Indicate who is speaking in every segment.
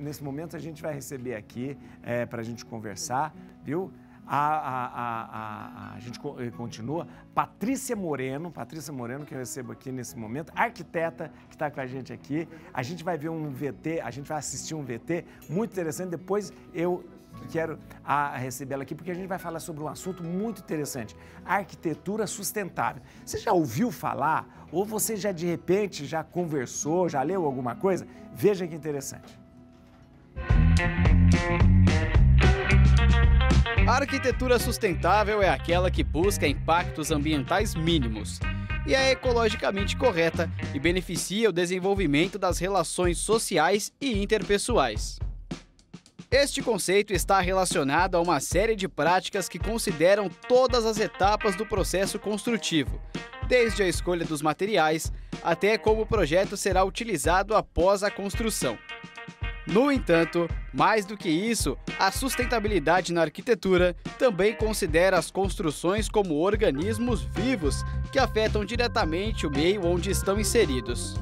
Speaker 1: Nesse momento a gente vai receber aqui para a gente conversar, viu? A gente continua. Patrícia Moreno, que eu recebo aqui nesse momento, arquiteta que está com a gente aqui. A gente vai ver um VT, a gente vai assistir um VT muito interessante. Depois eu quero recebê-la aqui porque a gente vai falar sobre um assunto muito interessante, arquitetura sustentável. Você já ouviu falar ou você já de repente já conversou, já leu alguma coisa? Veja que interessante.
Speaker 2: A arquitetura sustentável é aquela que busca impactos ambientais mínimos e é ecologicamente correta e beneficia o desenvolvimento das relações sociais e interpessoais. Este conceito está relacionado a uma série de práticas que consideram todas as etapas do processo construtivo, desde a escolha dos materiais até como o projeto será utilizado após a construção. No entanto, mais do que isso, a sustentabilidade na arquitetura também considera as construções como organismos vivos que afetam diretamente o meio onde estão inseridos.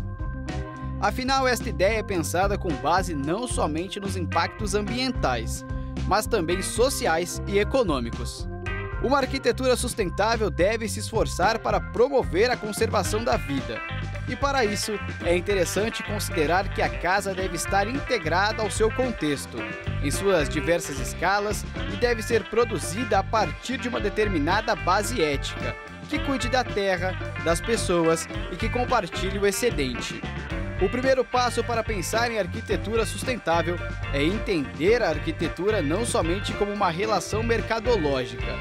Speaker 2: Afinal, esta ideia é pensada com base não somente nos impactos ambientais, mas também sociais e econômicos. Uma arquitetura sustentável deve se esforçar para promover a conservação da vida. E para isso, é interessante considerar que a casa deve estar integrada ao seu contexto, em suas diversas escalas, e deve ser produzida a partir de uma determinada base ética, que cuide da terra, das pessoas e que compartilhe o excedente. O primeiro passo para pensar em arquitetura sustentável é entender a arquitetura não somente como uma relação mercadológica.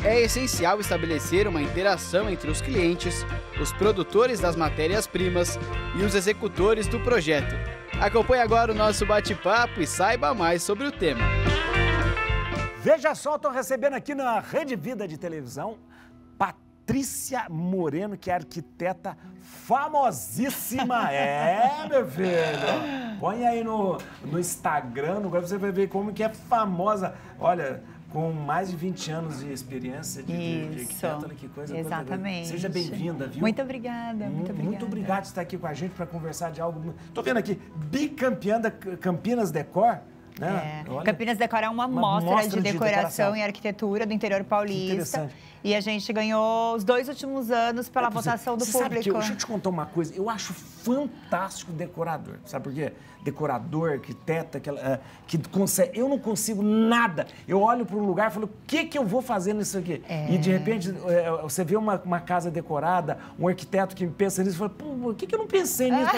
Speaker 2: É essencial estabelecer uma interação entre os clientes, os produtores das matérias-primas e os executores do projeto. Acompanhe agora o nosso bate-papo e saiba mais sobre o tema.
Speaker 1: Veja só, estou recebendo aqui na Rede Vida de televisão Patrícia Moreno, que é arquiteta famosíssima. Meu filho. Põe aí no Instagram, agora você vai ver como que é famosa. Olha, com mais de 20 anos de experiência de arquiteta, olha que coisa.
Speaker 3: Exatamente.
Speaker 1: Seja bem-vinda, viu?
Speaker 3: Muito obrigada, muito obrigada.
Speaker 1: Muito obrigado por estar aqui com a gente para conversar de algo. Estou vendo aqui, bicampeã da Campinas Decor. Né?
Speaker 3: Campinas Decor é uma mostra de decoração e arquitetura do interior paulista. E a gente ganhou os 2 últimos anos pela votação do público.
Speaker 1: Deixa eu te contar uma coisa, eu acho fantástico decorador. Sabe por quê? Decorador, arquiteta, que consegue. Eu não consigo nada. Eu olho para um lugar e falo, o que eu vou fazer nisso aqui? E de repente você vê uma casa decorada, um arquiteto que pensa nisso e fala, pô, por que eu não pensei nisso?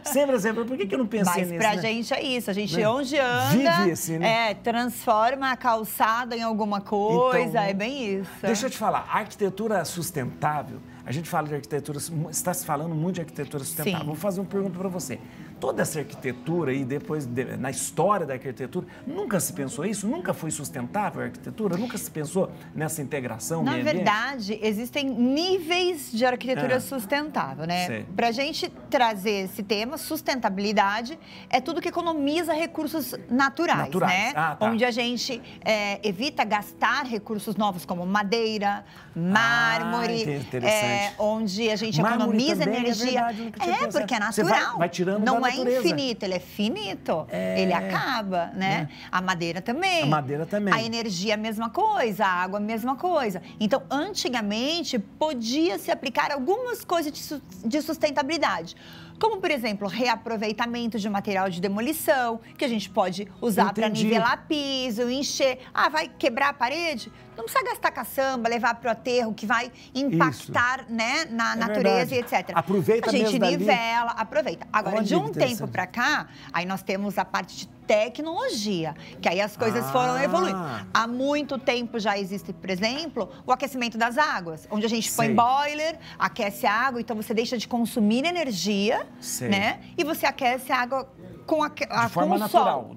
Speaker 1: Sempre, por que eu não pensei nisso?
Speaker 3: Mas pra gente é isso, a gente onde anda,
Speaker 1: vive assim, né?
Speaker 3: transforma a calçada em alguma coisa, então, é bem isso.
Speaker 1: Deixa eu te falar, a arquitetura sustentável, a gente fala de arquitetura, está se falando muito de arquitetura sustentável. Sim. Vou fazer uma pergunta para você. Toda essa arquitetura e depois, na história da arquitetura, nunca se pensou isso? Nunca foi sustentável a arquitetura? Nunca se pensou nessa integração?
Speaker 3: Na verdade, existem níveis de arquitetura sustentável, né? Para a gente trazer esse tema, sustentabilidade, é tudo que economiza recursos naturais. Né? Onde a gente evita gastar recursos novos como madeira, mármore, onde a gente economiza energia. Porque é natural.
Speaker 1: Vai tirando
Speaker 3: não é infinito, ele é finito. Ele acaba, né? A madeira também. A energia, a mesma coisa. A água, a mesma coisa. Então, antigamente, podia-se aplicar algumas coisas de sustentabilidade. Como, por exemplo, reaproveitamento de material de demolição, que a gente pode usar para nivelar piso, encher. Vai quebrar a parede? Não precisa gastar caçamba, levar para o aterro, que vai impactar, né, na natureza e etc.
Speaker 1: Aproveita mesmo
Speaker 3: A gente nivela, aproveita. Agora, de um tempo para cá, aí nós temos a parte de tecnologia, que aí as coisas foram evoluindo. Há muito tempo já existe, por exemplo, o aquecimento das águas, onde a gente põe boiler, aquece a água, então você deixa de consumir energia, né? E você aquece a água
Speaker 1: de forma natural,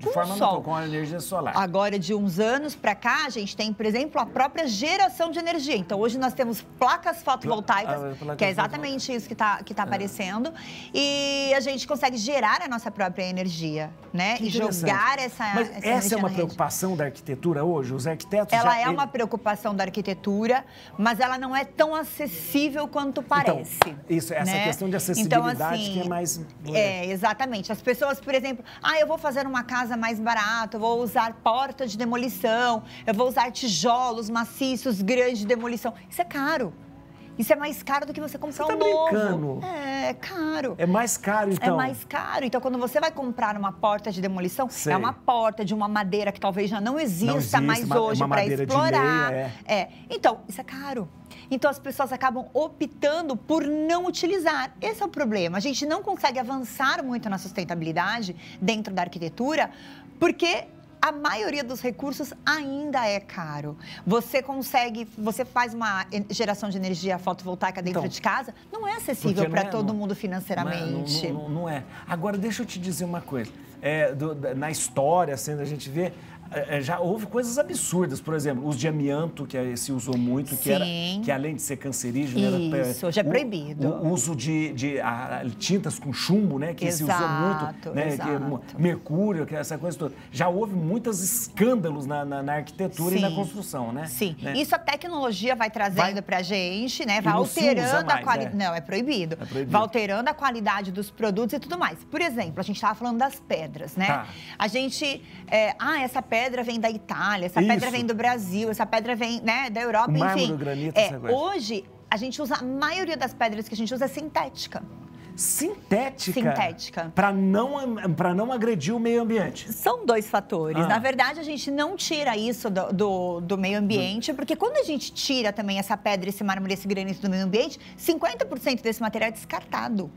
Speaker 1: com a energia solar.
Speaker 3: Agora, de uns anos para cá, a gente tem, por exemplo, a própria geração de energia. Então, hoje nós temos placas fotovoltaicas, que é exatamente isso que tá aparecendo, e a gente consegue gerar a nossa própria energia, né? E jogar essa
Speaker 1: Mas essa é uma preocupação da arquitetura hoje? Os arquitetos
Speaker 3: ela é uma preocupação da arquitetura, mas ela não é tão acessível quanto parece.
Speaker 1: Então, essa questão de acessibilidade então, assim, que é mais...
Speaker 3: exatamente. As pessoas, por exemplo, eu vou fazer uma casa mais barata, eu vou usar porta de demolição, eu vou usar tijolos maciços, grandes de demolição. Isso é caro. Isso é mais caro do que você comprar um novo.
Speaker 1: Brincando.
Speaker 3: É caro.
Speaker 1: É mais caro, então?
Speaker 3: É mais caro. Então, quando você vai comprar uma porta de demolição, é uma porta de uma madeira que talvez já não exista mais hoje para explorar.
Speaker 1: De leia,
Speaker 3: Então, isso é caro. Então, as pessoas acabam optando por não utilizar. Esse é o problema. A gente não consegue avançar muito na sustentabilidade dentro da arquitetura, porque a maioria dos recursos ainda é caro. Você faz uma geração de energia fotovoltaica dentro de casa, não é acessível para todo mundo financeiramente.
Speaker 1: Não é. Agora, deixa eu te dizer uma coisa. Na história, assim, a gente vê... já houve coisas absurdas, por exemplo, os de amianto, que se usou muito, que além de ser cancerígeno...
Speaker 3: Isso, hoje é proibido.
Speaker 1: O uso de tintas com chumbo, né, que se usou muito, né, mercúrio, essa coisa toda. Já houve muitos escândalos na arquitetura e na construção, né?
Speaker 3: Sim,
Speaker 1: né?
Speaker 3: Isso a tecnologia vai trazendo pra gente, né, vai alterando a qualidade... Não, é proibido. Vai alterando a qualidade dos produtos e tudo mais. Por exemplo, a gente estava falando das pedras, né?
Speaker 1: Tá.
Speaker 3: A gente... essa pedra vem da Itália, essa pedra vem do Brasil, essa pedra vem, né, da Europa, enfim.
Speaker 1: Mármore, granito, essa coisa.
Speaker 3: Hoje, a gente usa, a maioria das pedras que a gente usa é sintética.
Speaker 1: Sintética?
Speaker 3: Sintética.
Speaker 1: Para não agredir o meio ambiente.
Speaker 3: São dois fatores. Na verdade, a gente não tira isso do meio ambiente, porque quando a gente tira também essa pedra, esse mármore, esse granito do meio ambiente, 50% desse material é descartado.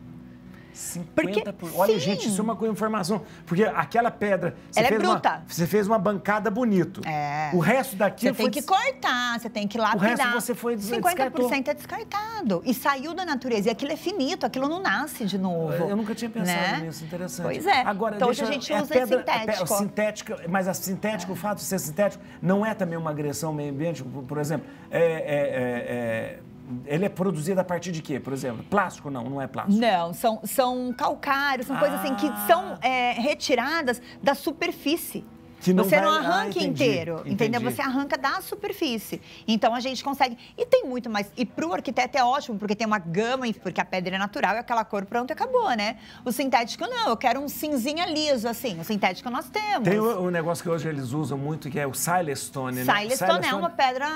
Speaker 1: 50%. Olha, gente, isso é uma informação. Porque aquela pedra...
Speaker 3: Ela é bruta.
Speaker 1: Você fez uma bancada bonito. O resto daqui
Speaker 3: Você tem que cortar, você tem que lapidar.
Speaker 1: O resto você foi
Speaker 3: 50% é descartado. E saiu da natureza. E aquilo é finito, aquilo não nasce de novo.
Speaker 1: Eu nunca tinha pensado nisso, interessante.
Speaker 3: Pois é.
Speaker 1: Agora,
Speaker 3: então hoje a gente usa
Speaker 1: sintético. Mas a sintética, o fato de ser sintético, não é também uma agressão ao meio ambiente? Por exemplo, ele é produzido a partir de quê, por exemplo? Plástico? Não é plástico.
Speaker 3: Não, são calcários, são coisas assim que são retiradas da superfície. Você não arranca inteiro, entendeu? Você arranca da superfície. Então, a gente consegue... E tem muito mais... E para o arquiteto é ótimo, porque tem uma gama, porque a pedra é natural, é aquela cor, pronto, acabou, né? O sintético, não. Eu quero um cinzinha liso, assim. O sintético nós temos.
Speaker 1: Tem um negócio que hoje eles usam muito, que é o Silestone, né?
Speaker 3: Silestone é uma pedra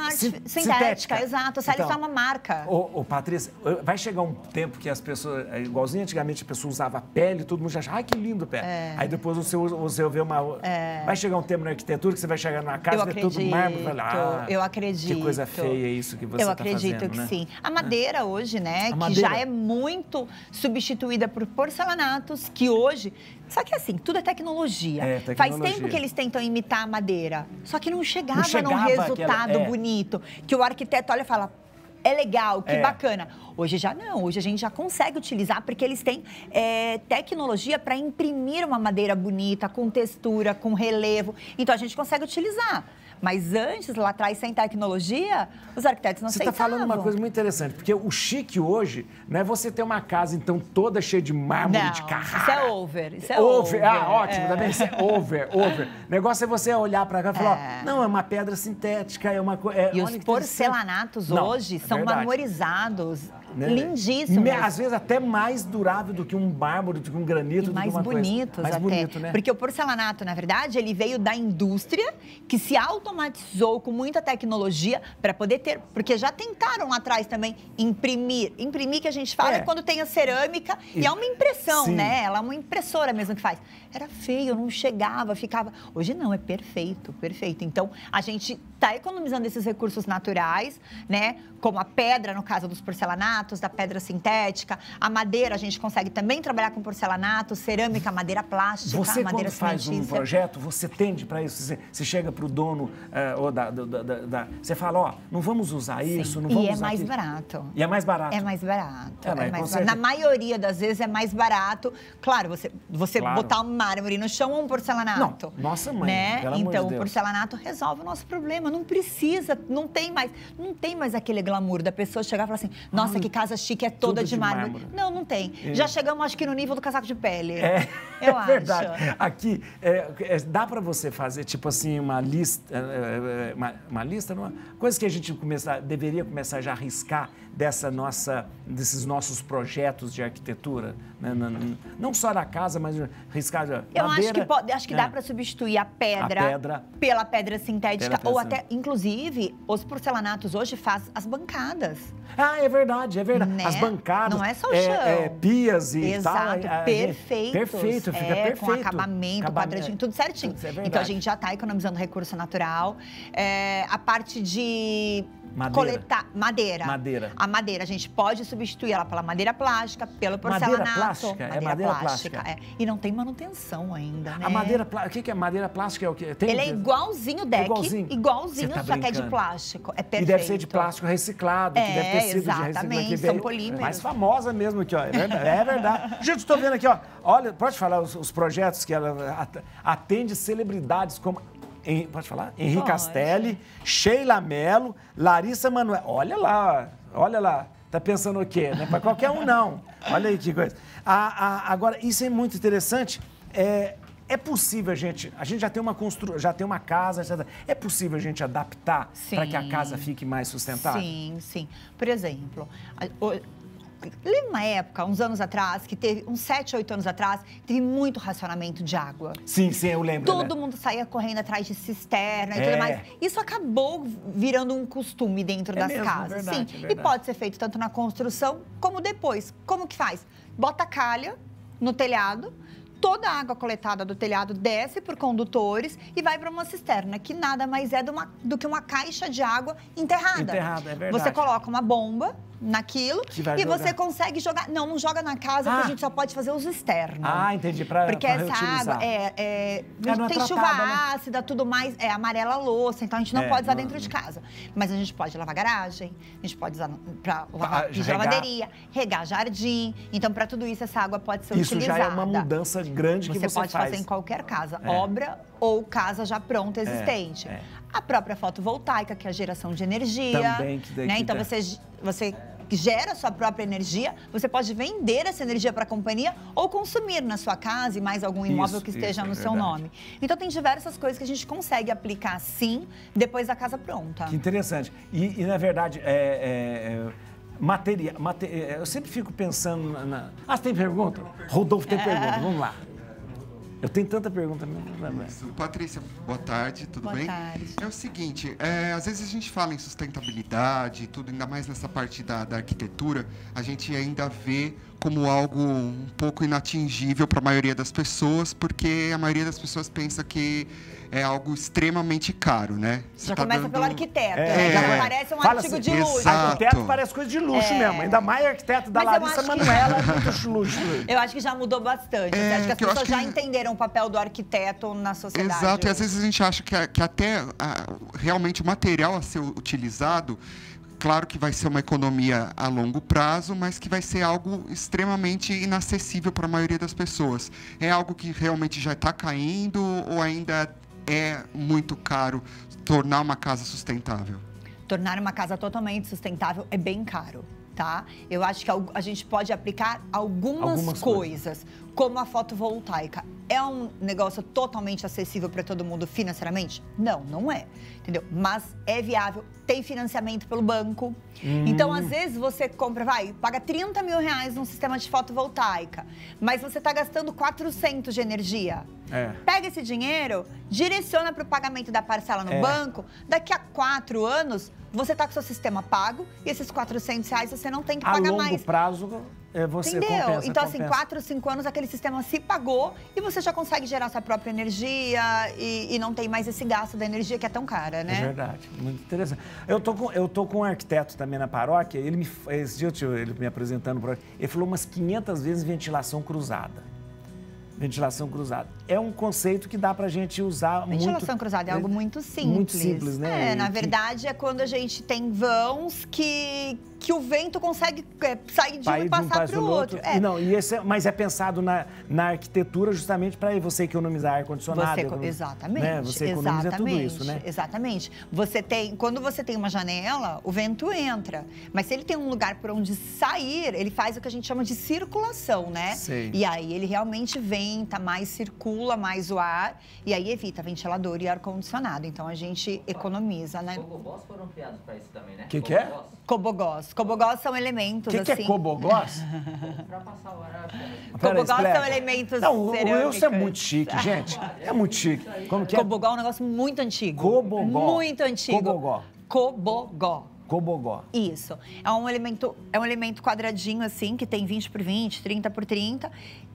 Speaker 3: sintética, exato. O Silestone é uma marca.
Speaker 1: Patrícia, vai chegar um tempo que as pessoas... Igualzinho antigamente, a pessoa usava pele, todo mundo já achava, que lindo pele. Aí depois você vê uma... Vai chegar um tempo na arquitetura que você vai chegar numa casa e ver tudo mármore e falar,
Speaker 3: eu acredito.
Speaker 1: Que coisa feia isso que você está fazendo,
Speaker 3: Eu acredito que
Speaker 1: né?
Speaker 3: sim. A madeira hoje, né, já é muito substituída por porcelanatos, que hoje... Só que assim, tudo é tecnologia. Faz tempo que eles tentam imitar a madeira, só que não chegava num resultado bonito, que o arquiteto olha e fala... É legal, que bacana. Hoje já não, hoje a gente já consegue utilizar porque eles têm tecnologia para imprimir uma madeira bonita, com textura, com relevo. Então a gente consegue utilizar. Mas antes, lá atrás, sem tecnologia, os arquitetos não aceitavam.
Speaker 1: Você está falando uma coisa muito interessante, porque o chique hoje não é você ter uma casa, então, toda cheia de mármore, de Carrara.
Speaker 3: Isso é over, isso é over.
Speaker 1: Ótimo, também isso é over. O negócio é você olhar para cá e falar, não, é uma pedra sintética, é uma coisa...
Speaker 3: E os porcelanatos hoje são marmorizados, lindíssimos.
Speaker 1: Às vezes até mais durável do que um mármore, do que um granito,
Speaker 3: mais bonitos
Speaker 1: mais bonito, né?
Speaker 3: Porque o porcelanato, na verdade, ele veio da indústria que se automatizou com muita tecnologia para poder ter... Porque já tentaram lá atrás também imprimir. Imprimir, que a gente fala, é quando tem a cerâmica e é uma impressão, né? Ela é uma impressora mesmo que faz. Era feio, não chegava, ficava... Hoje não, é perfeito, perfeito. Então, a gente está economizando esses recursos naturais, né? Como a pedra, no caso dos porcelanatos, da pedra sintética. A madeira, a gente consegue também trabalhar com porcelanato, cerâmica, madeira plástica,
Speaker 1: você,
Speaker 3: madeira
Speaker 1: quando faz um projeto, você tende para isso? Você chega para o dono você fala, ó, não vamos usar isso, não vamos usar
Speaker 3: E é mais barato.
Speaker 1: E é mais barato.
Speaker 3: É mais barato.
Speaker 1: Mais barato.
Speaker 3: Na maioria das vezes é mais barato. Claro, você botar um mármore no chão ou um porcelanato.
Speaker 1: Não, nossa mãe,
Speaker 3: né?
Speaker 1: pelo amor
Speaker 3: Então,
Speaker 1: de Deus.
Speaker 3: o porcelanato resolve o nosso problema. Não precisa, não tem mais aquele glamour da pessoa chegar e falar assim, nossa, que casa chique, é toda de mármore. Não tem. Já chegamos, acho que, no nível do casaco de pele. Eu acho.
Speaker 1: Verdade. Aqui, dá para você fazer, tipo assim, uma lista, uma lista, coisa que a gente deveria começar já a arriscar desses nossos projetos de arquitetura, né? Não só da casa, mas arriscar
Speaker 3: eu
Speaker 1: madeira.
Speaker 3: acho que dá para substituir a pedra pela pedra sintética, ou até, inclusive, os porcelanatos hoje fazem as bancadas.
Speaker 1: É verdade.
Speaker 3: Né?
Speaker 1: As bancadas.
Speaker 3: Não é só o chão.
Speaker 1: Pias e
Speaker 3: Exato,
Speaker 1: tal.
Speaker 3: Perfeito,
Speaker 1: fica perfeito.
Speaker 3: Com acabamento, quadradinho, tudo certinho.
Speaker 1: Então
Speaker 3: a gente já está economizando recurso natural. A parte de coletar madeira. A madeira, a gente pode substituir ela pela madeira plástica, pelo porcelanato.
Speaker 1: Madeira plástica? Madeira plástica.
Speaker 3: E não tem manutenção ainda, né?
Speaker 1: A madeira plástica, o que é madeira plástica? É o quê?
Speaker 3: Ele é igualzinho o deck, igualzinho, só que é de plástico. É perfeito.
Speaker 1: E deve ser de plástico reciclado, que deve ter sido
Speaker 3: exatamente,
Speaker 1: de
Speaker 3: são polímeros.
Speaker 1: Mais famosa mesmo aqui, ó. É verdade. Gente, estou vendo aqui, ó. Olha, pode falar os projetos que ela atende celebridades como... Pode falar? Henrique Castelli, Sheila Mello, Larissa Manoela. Olha lá. Tá pensando o quê? Não é para qualquer um, não. Olha aí que coisa. Agora, isso é muito interessante. É possível a gente já tem já tem uma casa, é possível a gente adaptar para que a casa fique mais sustentável?
Speaker 3: Sim. Por exemplo, lembra uma época, uns anos atrás, que teve, uns 7, 8 anos atrás, teve muito racionamento de água.
Speaker 1: Sim, eu lembro.
Speaker 3: Todo mundo saía correndo atrás de cisterna e tudo mais. Isso acabou virando um costume dentro das casas. Verdade. E pode ser feito tanto na construção como depois. Como que faz? Bota calha no telhado, toda a água coletada do telhado desce por condutores e vai para uma cisterna, que nada mais é do que uma caixa de água enterrada.
Speaker 1: Enterrada, é verdade.
Speaker 3: Você coloca uma bomba naquilo e você consegue jogar. Não joga na casa, porque a gente só pode fazer uso externo.
Speaker 1: Entendi.
Speaker 3: Porque essa água tem chuva ácida, tudo mais, amarela louça, então a gente não pode usar dentro de casa. Mas a gente pode lavar garagem, a gente pode usar para lavanderia, regar jardim. Então, para tudo isso, essa água pode ser utilizada.
Speaker 1: Isso já é uma mudança grande que você
Speaker 3: pode fazer em qualquer casa, obra ou casa já pronta existente. A própria fotovoltaica, que é a geração de energia.
Speaker 1: Também,
Speaker 3: Então, você gera a sua própria energia, você pode vender essa energia para a companhia ou consumir na sua casa e mais algum imóvel que esteja no seu nome. Então, tem diversas coisas que a gente consegue aplicar, sim, depois da casa pronta.
Speaker 1: Que interessante. E na verdade, eu sempre fico pensando você tem pergunta? Rodolfo tem pergunta, vamos lá. Eu tenho tanta pergunta mesmo.
Speaker 4: Patrícia, boa tarde, tudo bem?
Speaker 3: Boa tarde.
Speaker 4: É o seguinte, às vezes a gente fala em sustentabilidade, tudo, ainda mais nessa parte da arquitetura, a gente ainda vê como algo um pouco inatingível para a maioria das pessoas, porque a maioria das pessoas pensa que é algo extremamente caro, né?
Speaker 3: Já começa pelo arquiteto, já parece um artigo de luxo.
Speaker 1: Arquiteto parece coisa de luxo mesmo, ainda mais arquiteto da Larissa Manoela é muito luxo.
Speaker 3: Eu acho que já mudou bastante, acho que as pessoas já entenderam o papel do arquiteto na sociedade.
Speaker 4: Exato, e às vezes a gente acha que até realmente o material a ser utilizado, claro que vai ser uma economia a longo prazo, mas que vai ser algo extremamente inacessível para a maioria das pessoas. É algo que realmente já está caindo ou ainda é muito caro tornar uma casa sustentável?
Speaker 3: Tornar uma casa totalmente sustentável é bem caro, tá? Eu acho que a gente pode aplicar algumas coisas, como a fotovoltaica. É um negócio totalmente acessível para todo mundo financeiramente? Não é, entendeu? Mas é viável, tem financiamento pelo banco. Então, às vezes, você paga 30 mil reais num sistema de fotovoltaica, mas você está gastando 400 de energia. Pega esse dinheiro, direciona para o pagamento da parcela no banco, daqui a 4 anos, você está com o seu sistema pago e esses 400 reais você não tem que pagar mais.
Speaker 1: A longo prazo, você compensa.
Speaker 3: Então, assim, 4, 5 anos, aquele sistema se pagou e você já consegue gerar sua própria energia e não tem mais esse gasto da energia que é tão cara, né?
Speaker 1: É verdade, muito interessante. Eu tô com um arquiteto também na paróquia, esse dia ele me apresentando, ele falou umas 500 vezes ventilação cruzada. Ventilação cruzada. É um conceito que dá pra gente usar muito...
Speaker 3: Ventilação cruzada é algo muito simples.
Speaker 1: Muito simples, né?
Speaker 3: Na verdade, é quando a gente tem vãos que o vento consegue sair de um e passar para o outro.
Speaker 1: Mas é pensado na arquitetura justamente para você economizar ar-condicionado.
Speaker 3: Exatamente.
Speaker 1: Né? Você economiza tudo isso, né?
Speaker 3: Exatamente. Quando você tem uma janela, o vento entra. Mas se ele tem um lugar por onde sair, ele faz o que a gente chama de circulação, né?
Speaker 1: Sei.
Speaker 3: E aí ele realmente venta mais, circula mais o ar e aí evita ventilador e ar-condicionado. Então a gente economiza, né?
Speaker 5: Cobogós foram criados para isso também, né?
Speaker 1: Que é?
Speaker 3: Cobogós. Cobogós são elementos,
Speaker 1: assim... O que é cobogós?
Speaker 5: Para passar o ar...
Speaker 3: Cobogós são elementos
Speaker 1: cerâmicos. O Wilson é muito chique, gente. É muito chique. Como que é?
Speaker 3: Cobogó é um negócio muito antigo.
Speaker 1: Cobogó.
Speaker 3: Muito antigo.
Speaker 1: Cobogó.
Speaker 3: Cobogó.
Speaker 1: Cobogó.
Speaker 3: Isso. É um elemento quadradinho assim, que tem 20 por 20, 30 por 30.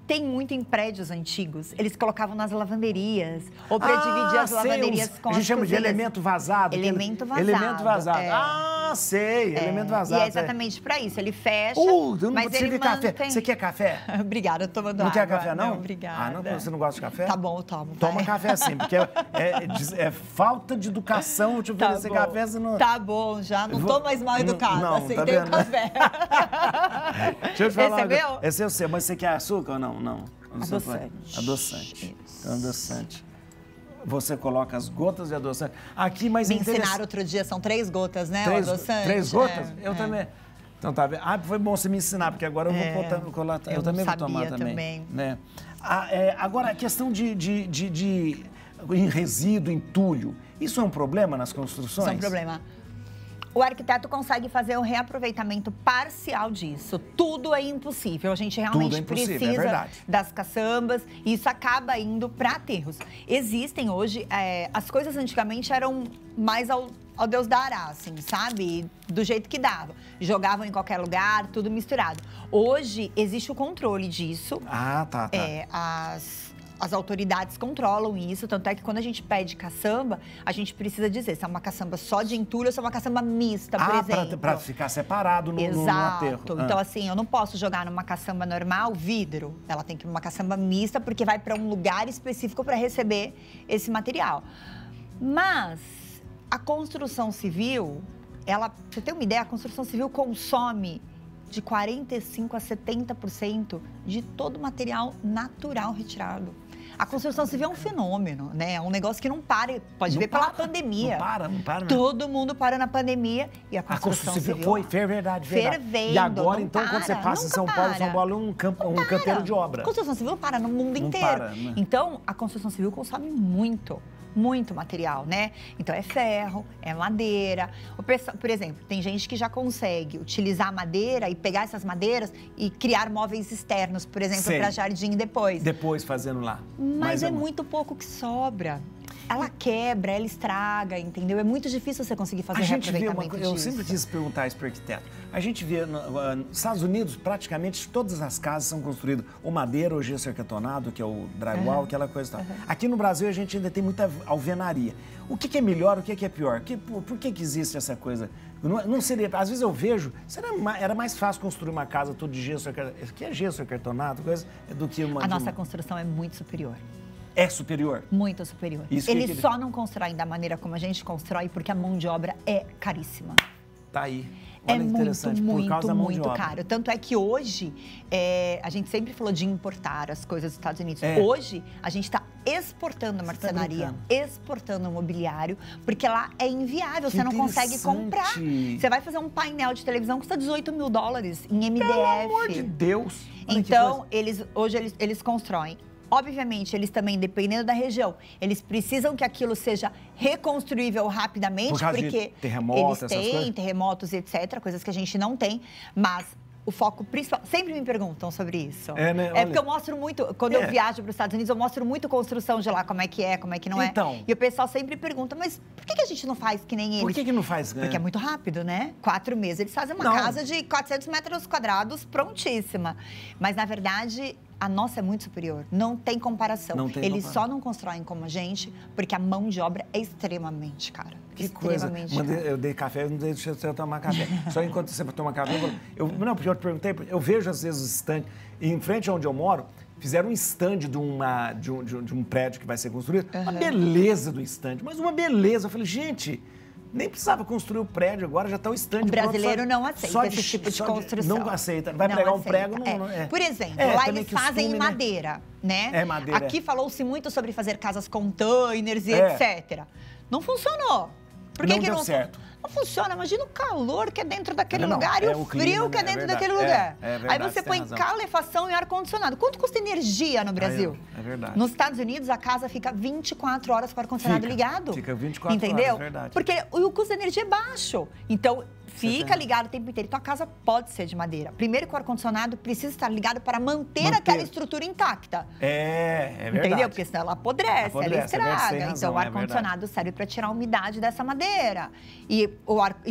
Speaker 3: Tem muito em prédios antigos. Eles colocavam nas lavanderias. Ou para dividir as lavanderias com as
Speaker 1: A gente chama de elemento vazado.
Speaker 3: Elemento vazado.
Speaker 1: Elemento vazado. Sei. Elemento vazado.
Speaker 3: E é exatamente para isso. Ele fecha, mas ele
Speaker 1: mantém... Café. Você quer café?
Speaker 3: Obrigada, eu tô tomando
Speaker 1: água. Não quer café, não?
Speaker 3: Não, obrigada.
Speaker 1: Não? Você não gosta de café?
Speaker 3: Tá bom, eu tomo.
Speaker 1: Toma café sim, porque é falta de educação te oferecer café. Você não...
Speaker 3: Tá bom, já não tô mais mal educada.
Speaker 1: Não,
Speaker 3: aceitei o café.
Speaker 1: Deixa eu te falar.
Speaker 3: Recebeu?
Speaker 1: Esse é o seu, mas você quer açúcar ou não? Não.
Speaker 3: Adoçante.
Speaker 1: Adoçante. Você coloca as gotas de adoçante. Aqui, mas
Speaker 3: me ensinaram outro dia, são 3 gotas, né?
Speaker 1: 3 gotas? Eu também. Então tá vendo? Foi bom você me ensinar, porque agora eu vou colar. Eu também vou tomar também. Né? Agora, a questão de em resíduo, entulho, isso é um problema nas construções?
Speaker 3: Isso é um problema. O arquiteto consegue fazer um reaproveitamento parcial disso. Tudo é impossível. A gente realmente precisa das caçambas e isso acaba indo para aterros. Existem hoje... as coisas antigamente eram mais ao Deus dará, assim, sabe? Do jeito que dava. Jogavam em qualquer lugar, tudo misturado. Hoje, existe o controle disso.
Speaker 1: Tá.
Speaker 3: As autoridades controlam isso, tanto é que quando a gente pede caçamba, a gente precisa dizer se é uma caçamba só de entulho ou se é uma caçamba mista, por exemplo.
Speaker 1: Para ficar separado no aterro.
Speaker 3: Então, assim, eu não posso jogar numa caçamba normal vidro. Ela tem que ir numa caçamba mista, porque vai para um lugar específico para receber esse material. Mas a construção civil, pra você ter uma ideia, a construção civil consome de 45% a 70% de todo o material natural retirado. A construção civil é um fenômeno, né? É um negócio que não para, pode ver pela pandemia.
Speaker 1: Não para.
Speaker 3: Todo mundo para na pandemia e a construção civil
Speaker 1: foi verdade.
Speaker 3: Fervendo.
Speaker 1: E agora, então, quando você passa em São Paulo é um canteiro de obra.
Speaker 3: A construção civil para no mundo inteiro.
Speaker 1: Né?
Speaker 3: Então, a construção civil consome muito material, né? Então, é ferro, é madeira. Por exemplo, tem gente que já consegue utilizar madeira e pegar essas madeiras e criar móveis externos, por exemplo, para jardim depois.
Speaker 1: Depois fazendo lá.
Speaker 3: Mas é muito pouco que sobra. Ela quebra, ela estraga, entendeu? É muito difícil você conseguir fazer reaproveitamento disso.
Speaker 1: Eu sempre quis perguntar isso para o arquiteto. A gente vê nos Estados Unidos, praticamente todas as casas são construídas ou madeira ou gesso arquitonado, que é o drywall, aquela coisa e tal. Aqui no Brasil a gente ainda tem muita alvenaria. O que é melhor, o que é pior? Por que existe essa coisa? Não seria, às vezes eu vejo, era mais fácil construir uma casa toda de gesso arquitonado, que é gesso arquitonado, coisa, do que uma...
Speaker 3: A nossa construção é muito superior.
Speaker 1: É superior?
Speaker 3: Muito superior. Eles só não constroem da maneira como a gente constrói porque a mão de obra é caríssima.
Speaker 1: Tá aí. Olha, interessante, por causa da mão de obra.
Speaker 3: Caro. Tanto é que hoje, a gente sempre falou de importar as coisas dos Estados Unidos. Hoje, a gente está exportando a marcenaria, exportando o mobiliário, porque lá é inviável, você não consegue comprar. Você vai fazer um painel de televisão que custa $18 mil em MDF.
Speaker 1: Pelo amor de Deus!
Speaker 3: Então, hoje eles constroem. Obviamente, eles também, dependendo da região, eles precisam que aquilo seja reconstruível rapidamente,
Speaker 1: por causa
Speaker 3: porque
Speaker 1: de terremotos,
Speaker 3: eles têm terremotos, etc., coisas que a gente não tem, mas o foco principal... Sempre me perguntam sobre isso.
Speaker 1: Né?
Speaker 3: Porque eu mostro muito... Quando eu viajo para os Estados Unidos, eu mostro muito construção de lá, como é que não é. E o pessoal sempre pergunta, mas por que a gente não faz que nem eles?
Speaker 1: Por que não faz?
Speaker 3: Porque é muito rápido, né? 4 meses. Eles fazem uma casa de 400 metros quadrados prontíssima. Mas, na verdade... A nossa é muito superior, não tem comparação. Eles só não constroem como a gente, porque a mão de obra é extremamente cara.
Speaker 1: Que coisa. Eu dei café, eu não deixei você tomar café. Só enquanto você toma café, porque eu te perguntei, eu vejo às vezes os estandes, em frente a onde eu moro, fizeram um stand de um prédio que vai ser construído. Uma beleza do stand, mas uma beleza. Eu falei, gente, nem precisava construir o prédio, agora já está o stand pronto.
Speaker 3: O brasileiro não aceita esse tipo de construção.
Speaker 1: Não aceita. Vai pregar um prego, não...
Speaker 3: Por exemplo, lá eles fazem em madeira, né?
Speaker 1: É madeira.
Speaker 3: Aqui falou-se muito sobre fazer casas containers e etc. Não funcionou. Por que
Speaker 1: não
Speaker 3: que
Speaker 1: deu certo?
Speaker 3: Não funciona. Imagina o calor que é dentro daquele lugar e o frio que é dentro daquele lugar. Aí você põe calefação e ar-condicionado. Quanto custa energia no Brasil?
Speaker 1: É verdade.
Speaker 3: Nos Estados Unidos, a casa fica 24 horas com o ar-condicionado ligado.
Speaker 1: Fica 24 horas,
Speaker 3: entendeu?
Speaker 1: Verdade.
Speaker 3: Porque o custo da energia é baixo. Então, fica ligado o tempo inteiro. Então, a casa pode ser de madeira. Primeiro que o ar-condicionado precisa estar ligado para manter aquela estrutura intacta.
Speaker 1: É verdade.
Speaker 3: Entendeu? Porque senão ela apodrece ela estraga. Então, o ar-condicionado serve para tirar a umidade dessa madeira. E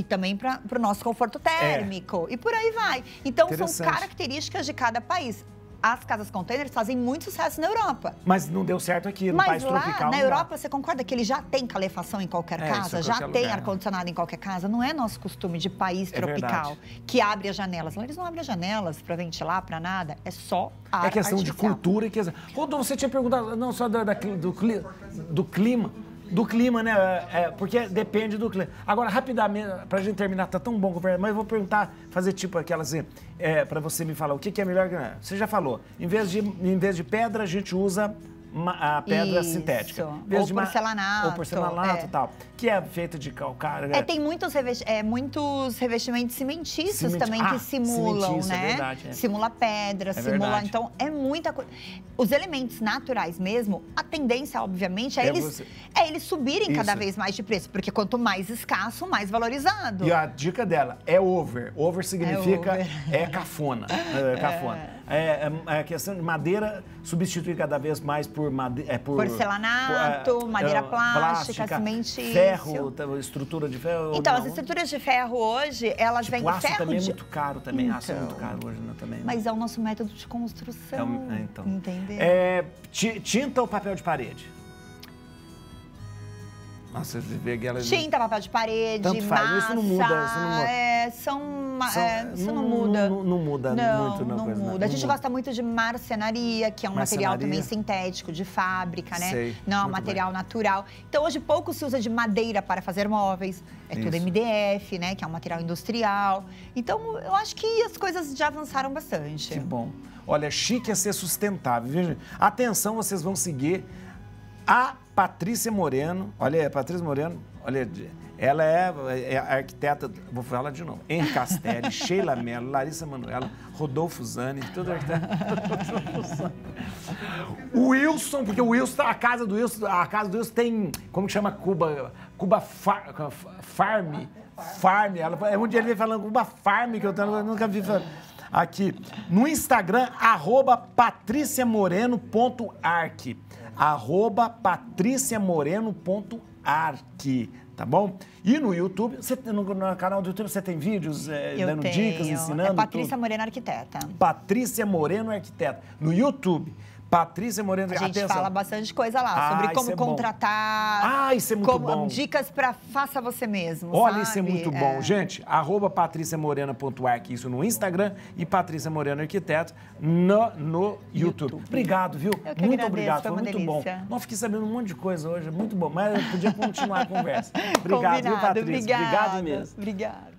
Speaker 3: também para o nosso conforto térmico. E por aí vai. Então, são características de cada país. As casas containers fazem muito sucesso na Europa.
Speaker 1: Mas não deu certo aqui, no país tropical.
Speaker 3: Mas lá, na Europa, você concorda que ele já tem calefação em qualquer casa? Já tem ar-condicionado em qualquer casa? Não é nosso costume de país tropical que abre as janelas. Lá eles não abrem as janelas para ventilar, para nada. É só ar
Speaker 1: É questão
Speaker 3: artificial.
Speaker 1: de cultura. Rodolfo, você tinha perguntado, não só do clima. Do clima, né? Porque depende do clima. Agora, rapidamente, pra gente terminar, tá tão bom conversar, mas eu vou perguntar, fazer tipo aquela assim, pra você me falar o que é melhor. Você já falou, em vez de pedra, a gente usa a pedra sintética.
Speaker 3: Ou porcelanato.
Speaker 1: Ou porcelanato e tal. Que é feita de calcário.
Speaker 3: Tem muitos revestimentos cimentícios também que simulam, né?
Speaker 1: É verdade,
Speaker 3: Simula pedra, simula...
Speaker 1: verdade.
Speaker 3: Então, é muita coisa. Os elementos naturais mesmo, a tendência, obviamente, é eles subirem cada vez mais de preço. Porque quanto mais escasso, mais valorizado.
Speaker 1: E a dica dela é over. Over significa cafona. A questão de madeira substituir cada vez mais por
Speaker 3: porcelanato, madeira plástica, cimentício.
Speaker 1: Ferro, estrutura de ferro.
Speaker 3: Então, as estruturas de ferro hoje, elas vêm de ferro.
Speaker 1: Também é muito caro também. Aço é muito caro hoje, né, também.
Speaker 3: Mas é o nosso método de construção.
Speaker 1: Então.
Speaker 3: Entendeu?
Speaker 1: Tinta ou papel de parede? Nossa, vê aquela...
Speaker 3: Tinta, papel de parede,
Speaker 1: tanto faz.
Speaker 3: massa.
Speaker 1: Isso não muda.
Speaker 3: Isso não muda.
Speaker 1: Não muda muito.
Speaker 3: Não muda. A gente gosta muito de marcenaria, que é um material também sintético, de fábrica, né?
Speaker 1: Sei,
Speaker 3: não é um material natural. Então, hoje, pouco se usa de madeira para fazer móveis. É tudo MDF, né? Que é um material industrial. Então, eu acho que as coisas já avançaram bastante.
Speaker 1: Que bom. Olha, chique é ser sustentável. Veja, atenção, vocês vão seguir a Patrícia Moreno. Olha aí, a Patrícia Moreno, olha, ela é a arquiteta, vou falar de novo, Henri Castelli, Sheila Mello, Larissa Manoela, Rodolfo Zani, tudo arquiteto. O Wilson, porque o Wilson, a casa do Wilson tem, como que chama Cuba Farm, um dia ele veio falando Cuba Farm, que eu nunca vi falando. Aqui, no Instagram, @patriciamoreno.arc. @patriciamoreno.arc, tá bom? E no YouTube, no canal do YouTube, você tem vídeos dando dicas, ensinando?
Speaker 3: É Patrícia Moreno Arquiteta.
Speaker 1: Patrícia Moreno Arquiteta. No YouTube, Patrícia Moreno Arquiteta.
Speaker 3: A gente fala bastante coisa lá, sobre como contratar.
Speaker 1: Isso é muito bom.
Speaker 3: Dicas para faça você mesmo,
Speaker 1: Olha,
Speaker 3: sabe?
Speaker 1: isso é muito bom. Gente, @patriciamorena.arc, isso no Instagram, e Patrícia Moreno Arquiteto no YouTube. Obrigado, viu?
Speaker 3: Eu que
Speaker 1: muito
Speaker 3: agradeço,
Speaker 1: obrigado, foi
Speaker 3: uma
Speaker 1: muito
Speaker 3: delícia.
Speaker 1: bom. Não fiquei sabendo um monte de coisa hoje, muito bom, mas eu podia continuar a conversa. Obrigado, viu, Patrícia? Obrigado mesmo.
Speaker 3: Obrigada.